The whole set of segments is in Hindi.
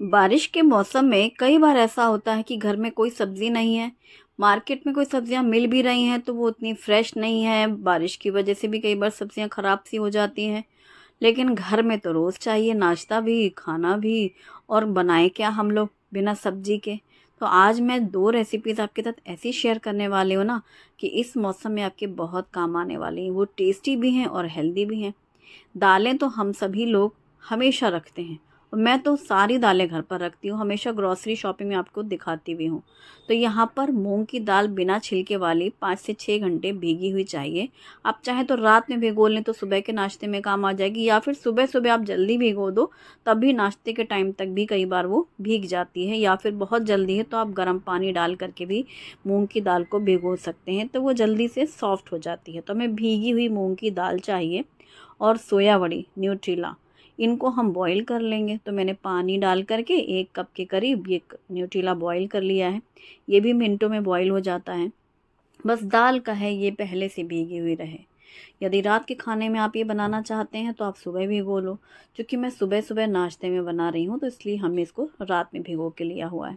बारिश के मौसम में कई बार ऐसा होता है कि घर में कोई सब्ज़ी नहीं है, मार्केट में कोई सब्जियां मिल भी रही हैं तो वो उतनी फ्रेश नहीं है, बारिश की वजह से भी कई बार सब्जियां ख़राब सी हो जाती हैं। लेकिन घर में तो रोज़ चाहिए, नाश्ता भी, खाना भी, और बनाए क्या हम लोग बिना सब्जी के। तो आज मैं 2 रेसिपीज़ आपके साथ ऐसी शेयर करने वाली हूँ ना कि इस मौसम में आपके बहुत काम आने वाली हैं। वो टेस्टी भी हैं और हेल्दी भी हैं। दालें तो हम सभी लोग हमेशा रखते हैं और मैं तो सारी दालें घर पर रखती हूँ, हमेशा ग्रॉसरी शॉपिंग में आपको दिखाती भी हूँ। तो यहाँ पर मूंग की दाल बिना छिलके वाली 5 से 6 घंटे भीगी हुई चाहिए। आप चाहें तो रात में भिगो लें तो सुबह के नाश्ते में काम आ जाएगी, या फिर सुबह सुबह आप जल्दी भिगो दो तब भी नाश्ते के टाइम तक भी कई बार वो भीग जाती है, या फिर बहुत जल्दी है तो आप गर्म पानी डाल करके भी मूंग की दाल को भिगो सकते हैं, तो वो जल्दी से सॉफ्ट हो जाती है। तो हमें भीगी हुई मूंग की दाल चाहिए और सोया बड़ी, न्यूट्रीला, इनको हम बॉईल कर लेंगे। तो मैंने पानी डाल करके 1 कप के करीब ये न्यूट्रीला बॉईल कर लिया है। ये भी मिनटों में बॉईल हो जाता है। बस दाल का है ये पहले से भीगी हुई रहे। यदि रात के खाने में आप ये बनाना चाहते हैं तो आप सुबह भिगो लो। क्योंकि मैं सुबह सुबह नाश्ते में बना रही हूँ तो इसलिए हमने इसको रात में भिगो के लिया हुआ है।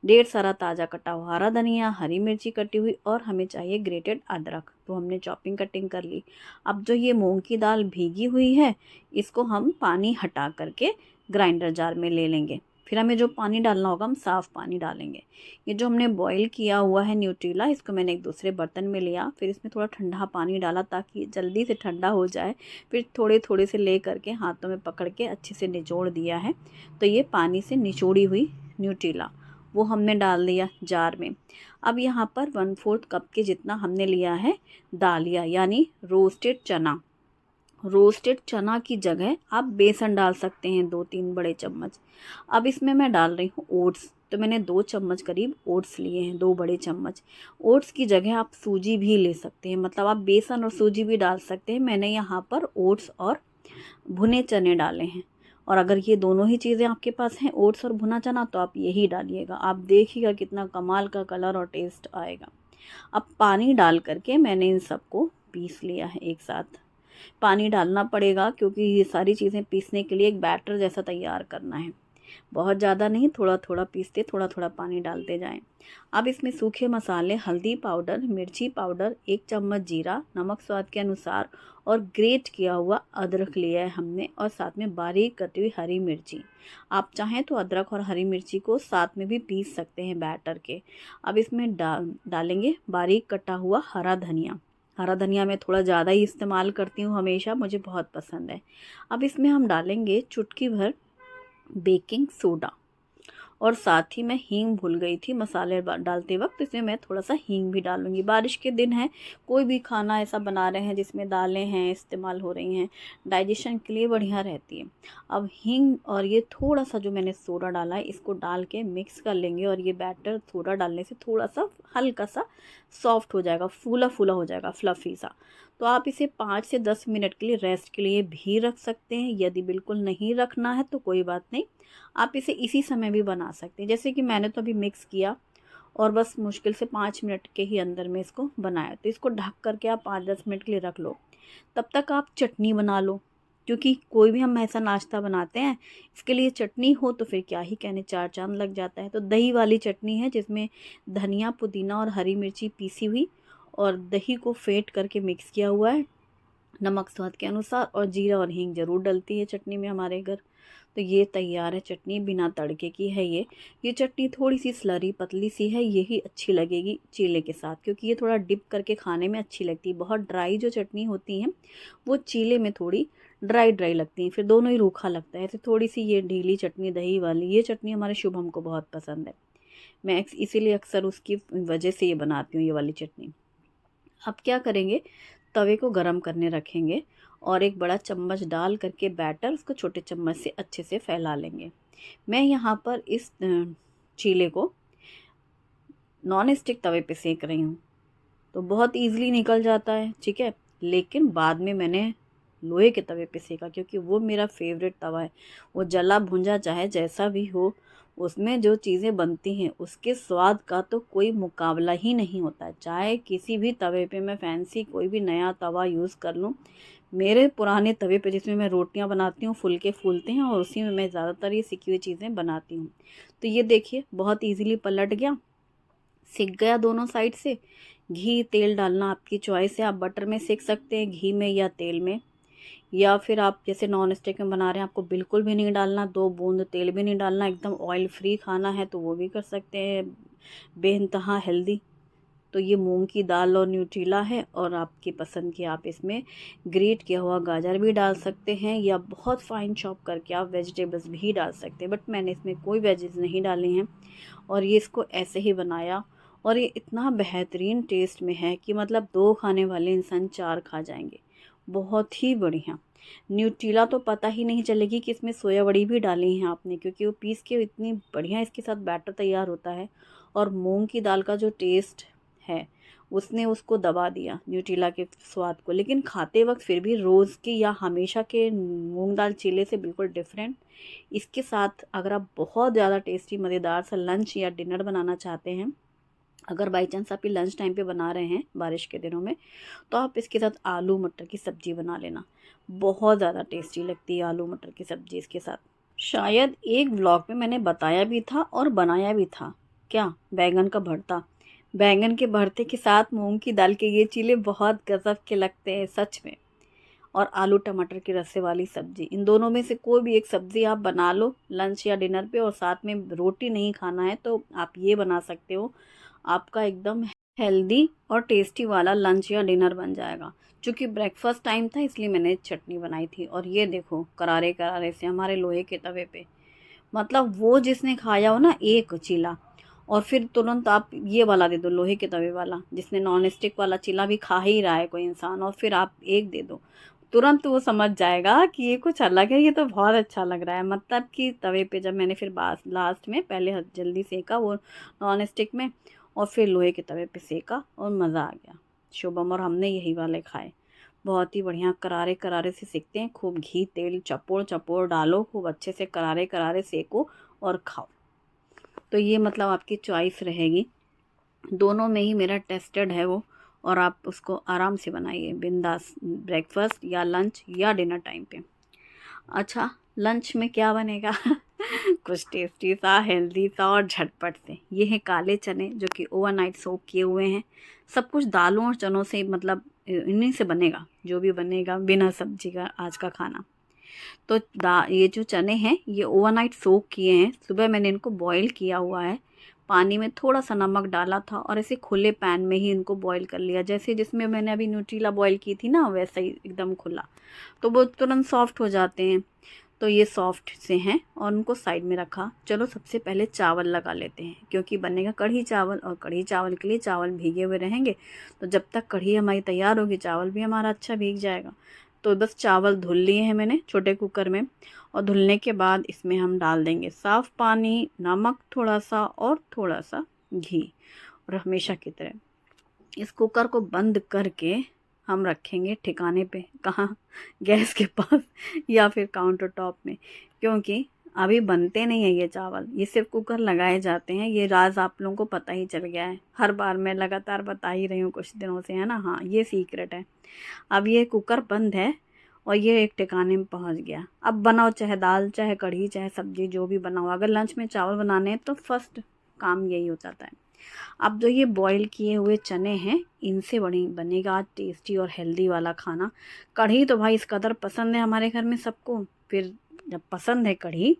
ढेर सारा ताज़ा कटा हुआ हरा धनिया, हरी मिर्ची कटी हुई, और हमें चाहिए ग्रेटेड अदरक, तो हमने चॉपिंग कटिंग कर ली। अब जो ये मूंग की दाल भीगी हुई है, इसको हम पानी हटा करके ग्राइंडर जार में ले लेंगे। फिर हमें जो पानी डालना होगा हम साफ़ पानी डालेंगे। ये जो हमने बॉईल किया हुआ है न्यूट्रीला, इसको मैंने एक दूसरे बर्तन में लिया, फिर इसमें थोड़ा ठंडा पानी डाला ताकि जल्दी से ठंडा हो जाए। फिर थोड़े थोड़े से ले करके हाथों में पकड़ के अच्छे से निचोड़ दिया है। तो ये पानी से निचोड़ी हुई न्यूट्रीला वो हमने डाल दिया जार में। अब यहाँ पर 1/4 कप के जितना हमने लिया है दालिया, यानी रोस्टेड चना। रोस्टेड चना की जगह आप बेसन डाल सकते हैं, 2-3 बड़े चम्मच। अब इसमें मैं डाल रही हूँ ओट्स, तो मैंने 2 चम्मच करीब ओट्स लिए हैं, 2 बड़े चम्मच। ओट्स की जगह आप सूजी भी ले सकते हैं, मतलब आप बेसन और सूजी भी डाल सकते हैं। मैंने यहाँ पर ओट्स और भुने चने डाले हैं। और अगर ये दोनों ही चीज़ें आपके पास हैं, ओट्स और भुना चना, तो आप यही डालिएगा। आप देखिएगा कितना कमाल का कलर और टेस्ट आएगा। अब पानी डाल करके मैंने इन सबको पीस लिया है एक साथ। पानी डालना पड़ेगा क्योंकि ये सारी चीज़ें पीसने के लिए एक बैटर जैसा तैयार करना है। बहुत ज़्यादा नहीं, थोड़ा थोड़ा पीसते, थोड़ा थोड़ा पानी डालते जाएं। अब इसमें सूखे मसाले, हल्दी पाउडर, मिर्ची पाउडर, 1 चम्मच जीरा, नमक स्वाद के अनुसार, और ग्रेट किया हुआ अदरक लिया है हमने, और साथ में बारीक कटी हुई हरी मिर्ची। आप चाहें तो अदरक और हरी मिर्ची को साथ में भी पीस सकते हैं बैटर के। अब इसमें डालेंगे बारीक कटा हुआ हरा धनिया। हरा धनिया मैं थोड़ा ज़्यादा ही इस्तेमाल करती हूँ हमेशा, मुझे बहुत पसंद है। अब इसमें हम डालेंगे चुटकी भर बेकिंग सोडा, और साथ ही मैं हींग भूल गई थी मसाले डालते वक्त, इसमें मैं थोड़ा सा हींग भी डालूंगी। बारिश के दिन है, कोई भी खाना ऐसा बना रहे हैं जिसमें दालें हैं इस्तेमाल हो रही हैं, डाइजेशन के लिए बढ़िया रहती है। अब हींग और ये थोड़ा सा जो मैंने सोडा डाला है, इसको डाल के मिक्स कर लेंगे, और ये बैटर सोडा डालने से थोड़ा सा हल्का सा सॉफ्ट हो जाएगा, फूला फूला हो जाएगा, फ्लफ़ी सा। तो आप इसे 5 से 10 मिनट के लिए रेस्ट के लिए भी रख सकते हैं। यदि बिल्कुल नहीं रखना है तो कोई बात नहीं, आप इसे इसी समय भी बना सकते हैं। जैसे कि मैंने तो अभी मिक्स किया और बस मुश्किल से 5 मिनट के ही अंदर में इसको बनाया, तो इसको ढक करके आप 5-10 मिनट के लिए रख लो। तब तक आप चटनी बना लो, क्योंकि कोई भी हम ऐसा नाश्ता बनाते हैं, इसके लिए चटनी हो तो फिर क्या ही कहने, 4 चाँद लग जाता है। तो दही वाली चटनी है जिसमें धनिया, पुदीना और हरी मिर्ची पीसी हुई और दही को फेंट करके मिक्स किया हुआ है, नमक स्वाद के अनुसार, और जीरा और हींग ज़रूर डलती है चटनी में हमारे घर। तो ये तैयार है चटनी, बिना तड़के की है ये चटनी थोड़ी सी स्लरी पतली सी है, यही अच्छी लगेगी चीले के साथ, क्योंकि ये थोड़ा डिप करके खाने में अच्छी लगती है। बहुत ड्राई जो चटनी होती है वो चीले में थोड़ी ड्राई ड्राई लगती है, फिर दोनों ही रूखा लगता है। तो थोड़ी सी ये ढीली चटनी, दही वाली ये चटनी हमारे शुभम को बहुत पसंद है। मैं इसीलिए अक्सर उसकी वजह से ये बनाती हूँ, ये वाली चटनी। अब क्या करेंगे, तवे को गरम करने रखेंगे और एक बड़ा चम्मच डाल करके बैटर उसको छोटे चम्मच से अच्छे से फैला लेंगे। मैं यहाँ पर इस चीले को नॉन स्टिक तवे पे सेक रही हूँ, तो बहुत ईज़िली निकल जाता है, ठीक है। लेकिन बाद में मैंने लोहे के तवे पे सेका, क्योंकि वो मेरा फेवरेट तवा है। वो जला भुंजा चाहे जैसा भी हो, उसमें जो चीज़ें बनती हैं उसके स्वाद का तो कोई मुकाबला ही नहीं होता है। चाहे किसी भी तवे पे मैं फैंसी कोई भी नया तवा यूज़ कर लूँ, मेरे पुराने तवे पे जिसमें मैं रोटियां बनाती हूँ फुलके फूलते हैं और उसी में मैं ज़्यादातर ये सिकी हुई चीज़ें बनाती हूँ। तो ये देखिए बहुत इजीली पलट गया, सिक गया दोनों साइड से। घी तेल डालना आपकी चॉइस है, आप बटर में सेक सकते हैं, घी में या तेल में। या फिर आप जैसे नॉन स्टिक में बना रहे हैं, आपको बिल्कुल भी नहीं डालना, 2 बूंद तेल भी नहीं डालना, एकदम ऑयल फ्री खाना है तो वो भी कर सकते हैं, बेइंतहा हेल्दी। तो ये मूंग की दाल और न्यूट्रीला है, और आपकी पसंद की आप इसमें ग्रेट किया हुआ गाजर भी डाल सकते हैं, या बहुत फाइन चॉप करके आप वेजिटेबल्स भी डाल सकते हैं, बट मैंने इसमें कोई वेजेस नहीं डाली हैं। और ये इसको ऐसे ही बनाया, और ये इतना बेहतरीन टेस्ट में है कि मतलब 2 खाने वाले इंसान 4 खा जाएंगे। बहुत ही बढ़िया। न्यूट्रीला तो पता ही नहीं चलेगी कि इसमें सोया बड़ी भी डाली हैं आपने, क्योंकि वो पीस के इतनी बढ़िया इसके साथ बैटर तैयार होता है। और मूंग की दाल का जो टेस्ट है उसने उसको दबा दिया न्यूट्रीला के स्वाद को, लेकिन खाते वक्त फिर भी रोज़ के या हमेशा के मूंग दाल चीले से बिल्कुल डिफरेंट। इसके साथ अगर आप बहुत ज़्यादा टेस्टी मज़ेदार सा लंच या डिनर बनाना चाहते हैं, अगर बाई चांस आप ये लंच टाइम पे बना रहे हैं बारिश के दिनों में, तो आप इसके साथ आलू मटर की सब्ज़ी बना लेना। बहुत ज़्यादा टेस्टी लगती है आलू मटर की सब्ज़ी इसके साथ। शायद एक व्लॉग में मैंने बताया भी था और बनाया भी था, क्या, बैंगन का भरता। बैंगन के भरते के साथ मूंग की दाल के ये चीले बहुत गजब के लगते हैं सच में। और आलू टमाटर की रस्से वाली सब्ज़ी, इन दोनों में से कोई भी एक सब्ज़ी आप बना लो लंच या डिनर पे, और साथ में रोटी नहीं खाना है तो आप ये बना सकते हो। आपका एकदम हेल्दी और टेस्टी वाला लंच या डिनर बन जाएगा। चूँकि ब्रेकफास्ट टाइम था इसलिए मैंने चटनी बनाई थी, और ये देखो करारे करारे से हमारे लोहे के तवे पे, मतलब वो जिसने खाया हो ना एक चीला, और फिर तुरंत आप ये वाला दे दो लोहे के तवे वाला, जिसने नॉन स्टिक वाला चीला भी खा ही रहा है कोई इंसान, और फिर आप एक दे दो, तुरंत वो समझ जाएगा कि ये कुछ अलग है, ये तो बहुत अच्छा लग रहा है। मतलब कि तवे पे जब मैंने फिर लास्ट में पहले जल्दी सेका वो नॉन स्टिक में, और फिर लोहे के तवे पे सेका, और मज़ा आ गया। शुभम और हमने यही वाले खाए। बहुत ही बढ़िया करारे करारे से सेकते हैं, खूब घी तेल चपोड़ चपोड़ डालो, खूब अच्छे से करारे करारे सेको और खाओ। तो ये मतलब आपकी चॉइस रहेगी, दोनों में ही मेरा टेस्टेड है वो। और आप उसको आराम से बनाइए बिंदास, ब्रेकफास्ट या लंच या डिनर टाइम पे। अच्छा, लंच में क्या बनेगा कुछ टेस्टी सा हेल्दी सा और झटपट से। ये है काले चने जो कि ओवरनाइट सोक किए हुए हैं। सब कुछ दालों और चनों से, मतलब इन्हीं से बनेगा जो भी बनेगा, बिना सब्जी का आज का खाना। तो ये जो चने हैं ये ओवरनाइट सोक किए हैं, सुबह मैंने इनको बॉईल किया हुआ है, पानी में थोड़ा सा नमक डाला था, और ऐसे खुले पैन में ही इनको बॉईल कर लिया, जैसे जिसमें मैंने अभी न्यूट्रीला बॉईल की थी ना वैसा ही एकदम खुला, तो वो तुरंत सॉफ्ट हो जाते हैं। तो ये सॉफ्ट से हैं और उनको साइड में रखा। चलो सबसे पहले चावल लगा लेते हैं, क्योंकि बनेगा कढ़ी चावल, और कढ़ी चावल के लिए चावल भीगे हुए रहेंगे, तो जब तक कढ़ी हमारी तैयार होगी चावल भी हमारा अच्छा भीग जाएगा। तो बस चावल धुल लिए हैं मैंने छोटे कुकर में, और धुलने के बाद इसमें हम डाल देंगे साफ़ पानी, नमक थोड़ा सा और थोड़ा सा घी। और हमेशा की तरह इस कुकर को बंद करके हम रखेंगे ठिकाने पे, कहाँ, गैस के पास या फिर काउंटर टॉप में, क्योंकि अभी बनते नहीं है ये चावल, ये सिर्फ कुकर लगाए जाते हैं। ये राज आप लोगों को पता ही चल गया है, हर बार मैं लगातार बता ही रही हूँ कुछ दिनों से, है ना। हाँ, ये सीक्रेट है। अब ये कुकर बंद है और ये एक ठिकाने में पहुंच गया। अब बनाओ चाहे दाल चाहे कढ़ी चाहे सब्जी जो भी बनाओ, अगर लंच में चावल बनाने हैं तो फर्स्ट काम यही हो जाता है। अब जो ये बॉईल किए हुए चने हैं इनसे बनेगा आज टेस्टी और हेल्दी वाला खाना। कढ़ी तो भाई इस कदर पसंद है हमारे घर में सबको, फिर जब पसंद है कढ़ी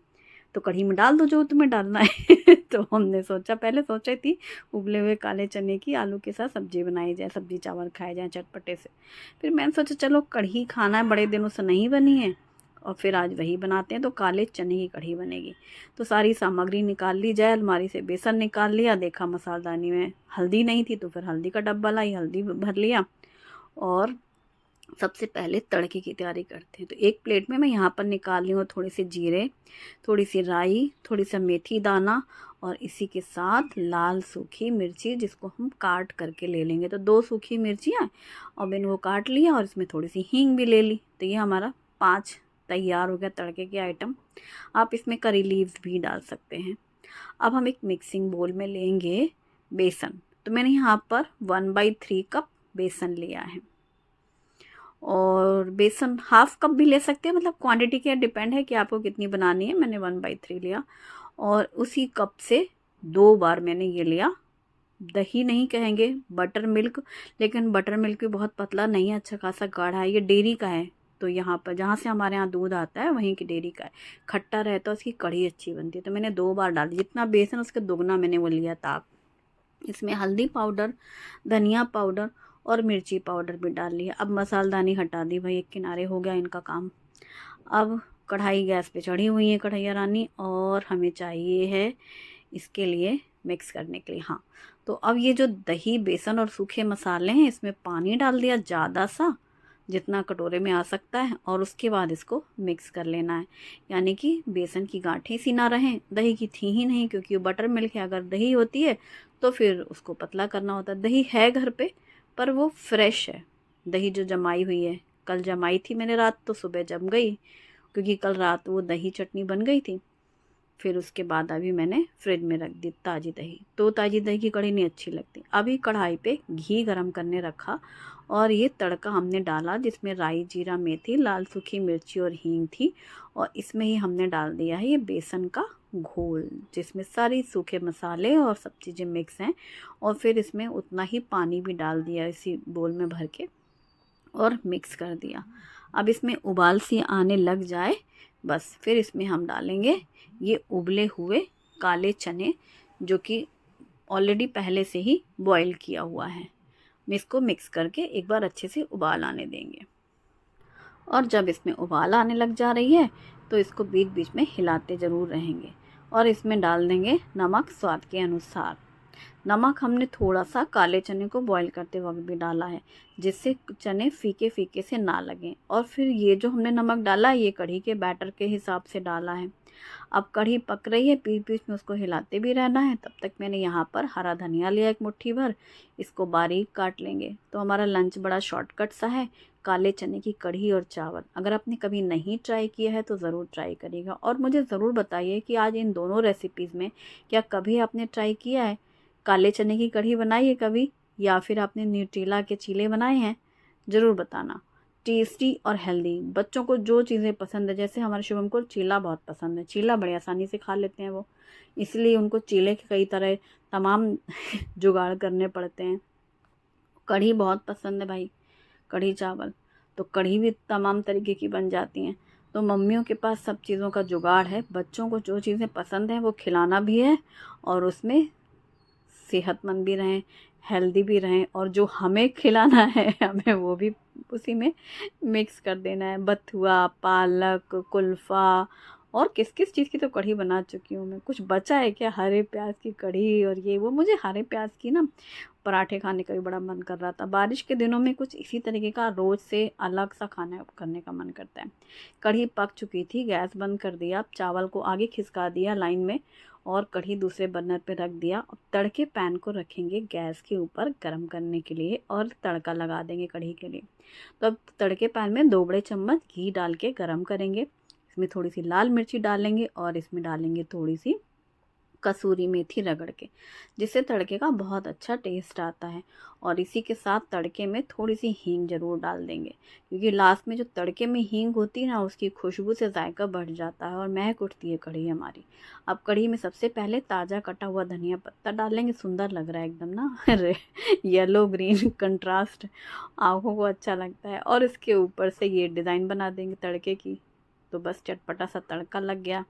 तो कढ़ी में डाल दो जो तुम्हें डालना है तो हमने सोचा, पहले सोची थी उबले हुए काले चने की आलू के साथ सब्जी बनाई जाए, सब्जी चावल खाए जाए चटपटे से। फिर मैंने सोचा चलो कढ़ी खाना है, बड़े दिनों से नहीं बनी है, और फिर आज वही बनाते हैं, तो काले चने की कढ़ी बनेगी। तो सारी सामग्री निकाल ली जाए, अलमारी से बेसन निकाल लिया, देखा मसालदानी में हल्दी नहीं थी तो फिर हल्दी का डब्बा लाई, हल्दी भर लिया। और सबसे पहले तड़के की तैयारी करते हैं। तो एक प्लेट में मैं यहाँ पर निकाल रही हूँ थोड़े से जीरे, थोड़ी सी राई, थोड़ी सा मेथी दाना, और इसी के साथ लाल सूखी मिर्ची जिसको हम काट करके ले लेंगे। तो 2 सूखी मिर्चियाँ और मैंने वो काट लिया, और इसमें थोड़ी सी हींग भी ले ली। तो ये हमारा 5 तैयार हो गया तड़के के आइटम। आप इसमें करी लीव्स भी डाल सकते हैं। अब हम एक मिक्सिंग बोल में लेंगे बेसन। तो मैंने यहाँ पर 1/3 कप बेसन लिया है, और बेसन हाफ कप भी ले सकते हैं, मतलब क्वांटिटी के डिपेंड है कि आपको कितनी बनानी है। मैंने 1/3 लिया और उसी कप से 2 बार मैंने ये लिया, दही नहीं कहेंगे, बटर मिल्क, लेकिन बटर मिल्क भी बहुत पतला नहीं है, अच्छा खासा गाढ़ा है। ये डेयरी का है, तो यहाँ पर जहाँ से हमारे यहाँ दूध आता है वहीं की डेयरी का है, खट्टा रहता है, उसकी कढ़ी अच्छी बनती है। तो मैंने 2 बार डाली, जितना बेसन उसके दुगना मैंने वो लिया था। इसमें हल्दी पाउडर, धनिया पाउडर और मिर्ची पाउडर भी डाल लिया। अब मसालदानी हटा दी भाई, एक किनारे हो गया इनका काम। अब कढ़ाई गैस पे चढ़ी हुई है कढ़ैया रानी, और हमें चाहिए है इसके लिए मिक्स करने के लिए। हाँ, तो अब ये जो दही, बेसन और सूखे मसाले हैं, इसमें पानी डाल दिया ज़्यादा सा, जितना कटोरे में आ सकता है, और उसके बाद इसको मिक्स कर लेना है। यानी कि बेसन की गांठें सी ना रहें, दही की थी ही नहीं, क्योंकि वो बटर मिल्क है। अगर दही होती है तो फिर उसको पतला करना होता है। दही है घर पे, पर वो फ्रेश है, दही जो जमाई हुई है। कल जमाई थी मैंने रात, तो सुबह जम गई, क्योंकि कल रात वो दही चटनी बन गई थी। फिर उसके बाद अभी मैंने फ्रिज में रख दी ताज़ी दही, तो ताज़ी दही की कढ़ी नहीं अच्छी लगती। अभी कढ़ाई पे घी गरम करने रखा, और ये तड़का हमने डाला, जिसमें राई, जीरा, मेथी, लाल सूखी मिर्ची और हींग थी। और इसमें ही हमने डाल दिया है ये बेसन का घोल, जिसमें सारी सूखे मसाले और सब चीज़ें मिक्स हैं। और फिर इसमें उतना ही पानी भी डाल दिया इसी बोल में भर के, और मिक्स कर दिया। अब इसमें उबाल सी आने लग जाए बस, फिर इसमें हम डालेंगे ये उबले हुए काले चने, जो कि ऑलरेडी पहले से ही बॉईल किया हुआ है। इसको मिक्स करके एक बार अच्छे से उबाल आने देंगे, और जब इसमें उबाल आने लग जा रही है तो इसको बीच बीच में हिलाते ज़रूर रहेंगे। और इसमें डाल देंगे नमक स्वाद के अनुसार। नमक हमने थोड़ा सा काले चने को बॉईल करते वक्त भी डाला है, जिससे चने फीके फीके से ना लगें। और फिर ये जो हमने नमक डाला है, ये कढ़ी के बैटर के हिसाब से डाला है। अब कढ़ी पक रही है, बीच बीच में उसको हिलाते भी रहना है। तब तक मैंने यहाँ पर हरा धनिया लिया 1 मुट्ठी भर, इसको बारीक काट लेंगे। तो हमारा लंच बड़ा शॉर्टकट सा है, काले चने की कढ़ी और चावल। अगर आपने कभी नहीं ट्राई किया है तो ज़रूर ट्राई करिएगा, और मुझे ज़रूर बताइए कि आज इन दोनों रेसिपीज़ में क्या कभी आपने ट्राई किया है। काले चने की कढ़ी बनाई है कभी, या फिर आपने न्यूट्रेला के चीले बनाए हैं, ज़रूर बताना। टेस्टी और हेल्दी, बच्चों को जो चीज़ें पसंद है, जैसे हमारे शुभम को चीला बहुत पसंद है, चीला बड़ी आसानी से खा लेते हैं वो, इसलिए उनको चीले के कई तरह तमाम जुगाड़ करने पड़ते हैं। कढ़ी बहुत पसंद है भाई, कढ़ी चावल, तो कढ़ी भी तमाम तरीके की बन जाती हैं। तो मम्मियों के पास सब चीज़ों का जुगाड़ है, बच्चों को जो चीज़ें पसंद हैं वो खिलाना भी है, और उसमें सेहतमंद भी रहें, हेल्दी भी रहें, और जो हमें खिलाना है हमें वो भी उसी में मिक्स कर देना है। बथुआ, पालक, कुल्फ़ा, और किस किस चीज़ की तो कढ़ी बना चुकी हूँ मैं। कुछ बचा है क्या? हरे प्याज की कढ़ी और ये वो। मुझे हरे प्याज की ना पराठे खाने का भी बड़ा मन कर रहा था। बारिश के दिनों में कुछ इसी तरीके का रोज़ से अलग सा खाना करने का मन करता है। कढ़ी पक चुकी थी, गैस बंद कर दिया, चावल को आगे खिसका दिया लाइन में, और कढ़ी दूसरे बर्नर पे रख दिया। अब तड़के पैन को रखेंगे गैस के ऊपर गरम करने के लिए, और तड़का लगा देंगे कढ़ी के लिए। तो अब तड़के पैन में 2 बड़े चम्मच घी डाल के गरम करेंगे। इसमें थोड़ी सी लाल मिर्ची डालेंगे, और इसमें डालेंगे थोड़ी सी कसूरी मेथी रगड़ के, जिससे तड़के का बहुत अच्छा टेस्ट आता है। और इसी के साथ तड़के में थोड़ी सी हींग ज़रूर डाल देंगे, क्योंकि लास्ट में जो तड़के में हींग होती है ना, उसकी खुशबू से जायका बढ़ जाता है और महक उठती है कढ़ी हमारी। अब कढ़ी में सबसे पहले ताज़ा कटा हुआ धनिया पत्ता डालेंगे, सुंदर लग रहा है एकदम ना अरे येलो ग्रीन कंट्रास्ट, आँखों को अच्छा लगता है। और इसके ऊपर से ये डिज़ाइन बना देंगे तड़के की, तो बस चटपटा सा तड़का लग गया।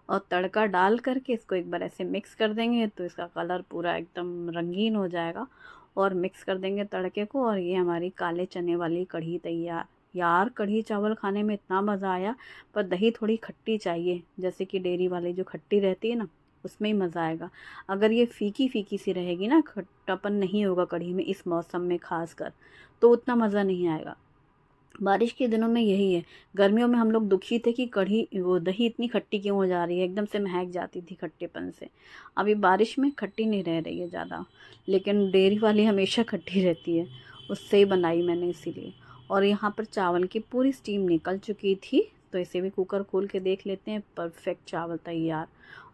और तड़का डाल करके इसको एक बार ऐसे मिक्स कर देंगे, तो इसका कलर पूरा एकदम रंगीन हो जाएगा। और मिक्स कर देंगे तड़के को, और ये हमारी काले चने वाली कढ़ी तैयार। यार, कढ़ी चावल खाने में इतना मज़ा आया, पर दही थोड़ी खट्टी चाहिए, जैसे कि डेयरी वाली जो खट्टी रहती है ना, उसमें ही मज़ा आएगा। अगर ये फीकी फीकी सी रहेगी ना, खट्टापन नहीं होगा कढ़ी में इस मौसम में खासकर, तो उतना मज़ा नहीं आएगा। बारिश के दिनों में यही है। गर्मियों में हम लोग दुखी थे कि कढ़ी वो दही इतनी खट्टी क्यों हो जा रही है, एकदम से महक जाती थी खट्टेपन से। अभी बारिश में खट्टी नहीं रह रही है ज़्यादा, लेकिन डेयरी वाली हमेशा खट्टी रहती है, उससे ही बनाई मैंने इसीलिए। और यहाँ पर चावल की पूरी स्टीम निकल चुकी थी, तो इसे भी कुकर खोल के देख लेते हैं। परफेक्ट चावल तैयार।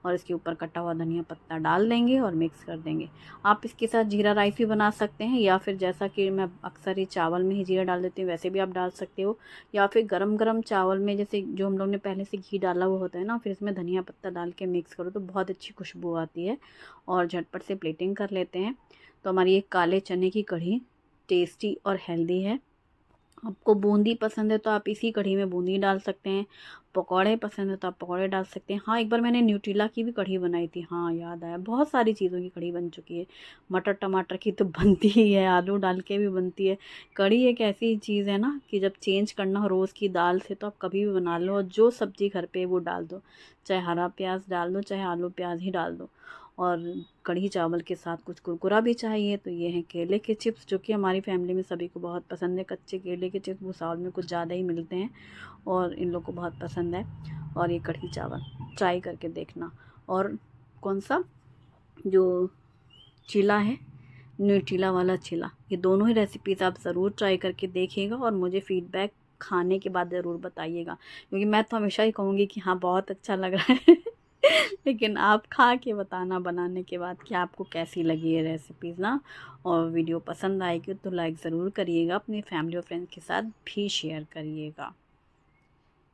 और इसके ऊपर कटा हुआ धनिया पत्ता डाल देंगे और मिक्स कर देंगे। आप इसके साथ जीरा राइस भी बना सकते हैं, या फिर जैसा कि मैं अक्सर ही चावल में ही जीरा डाल देती हूँ वैसे भी आप डाल सकते हो, या फिर गरम गरम चावल में जैसे जो हम लोग ने पहले से घी डाला हुआ होता है ना, फिर इसमें धनिया पत्ता डाल के मिक्स करो तो बहुत अच्छी खुशबू आती है। और झटपट से प्लेटिंग कर लेते हैं। तो हमारी ये काले चने की कढ़ी टेस्टी और हेल्दी है। आपको बूंदी पसंद है तो आप इसी कढ़ी में बूंदी डाल सकते हैं, पकौड़े पसंद है तो आप पकौड़े डाल सकते हैं। हाँ, एक बार मैंने न्यूट्रीला की भी कढ़ी बनाई थी, हाँ याद आया, बहुत सारी चीज़ों की कढ़ी बन चुकी है। मटर टमाटर की तो बनती ही है, आलू डाल के भी बनती है। कढ़ी एक ऐसी चीज़ है ना कि जब चेंज करना हो रोज़ की दाल से तो आप कभी भी बना लो, और जो सब्ज़ी घर पे है वो डाल दो, चाहे हरा प्याज डाल दो चाहे आलू प्याज ही डाल दो। और कढ़ी चावल के साथ कुछ कुरकुरा भी चाहिए तो ये हैं केले के चिप्स, जो कि हमारी फैमिली में सभी को बहुत पसंद है। कच्चे केले के चिप्स भुसावल में कुछ ज़्यादा ही मिलते हैं और इन लोग को बहुत पसंद है। और ये कढ़ी चावल ट्राई करके देखना। और कौन सा जो चीला है, न्यूट्रीला वाला चीला, ये दोनों ही रेसिपीज़ आप ज़रूर ट्राई करके देखिएगा और मुझे फ़ीडबैक खाने के बाद ज़रूर बताइएगा, क्योंकि मैं तो हमेशा ही कहूँगी कि हाँ बहुत अच्छा लग रहा है लेकिन आप खा के बताना बनाने के बाद कि आपको कैसी लगी है रेसिपीज़ ना। और वीडियो पसंद आएगी तो लाइक ज़रूर करिएगा, अपनी फैमिली और फ्रेंड्स के साथ भी शेयर करिएगा।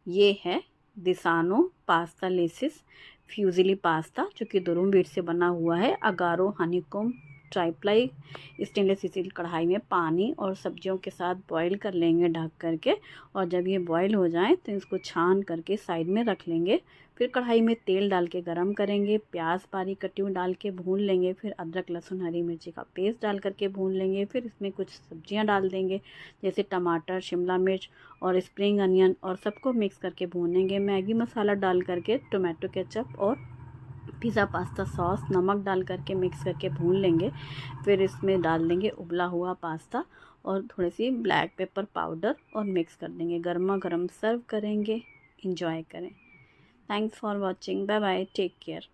ये है दिसानो पास्ता लेसिस फ्यूजिली पास्ता, जो कि दुरुम बीट से बना हुआ है। Agaro honeycomb tri-ply stainless steel कढ़ाई में पानी और सब्जियों के साथ बॉईल कर लेंगे ढक करके। और जब ये बॉईल हो जाए तो इसको छान करके साइड में रख लेंगे। फिर कढ़ाई में तेल डाल के गरम करेंगे, प्याज बारीक कटी हुई डाल के भून लेंगे, फिर अदरक लहसुन हरी मिर्ची का पेस्ट डाल करके भून लेंगे। फिर इसमें कुछ सब्जियां डाल देंगे जैसे टमाटर, शिमला मिर्च और स्प्रिंग अनियन, और सबको मिक्स करके भूनेंगे। मैगी मसाला डाल करके, टोमेटो केचप और पिज़्ज़ा पास्ता सॉस, नमक डाल करके मिक्स करके भून लेंगे। फिर इसमें डाल देंगे उबला हुआ पास्ता और थोड़ी सी ब्लैक पेपर पाउडर और मिक्स कर देंगे। गर्मा गर्म सर्व करेंगे। इंजॉय करें। Thanks for watching. Bye bye, take care.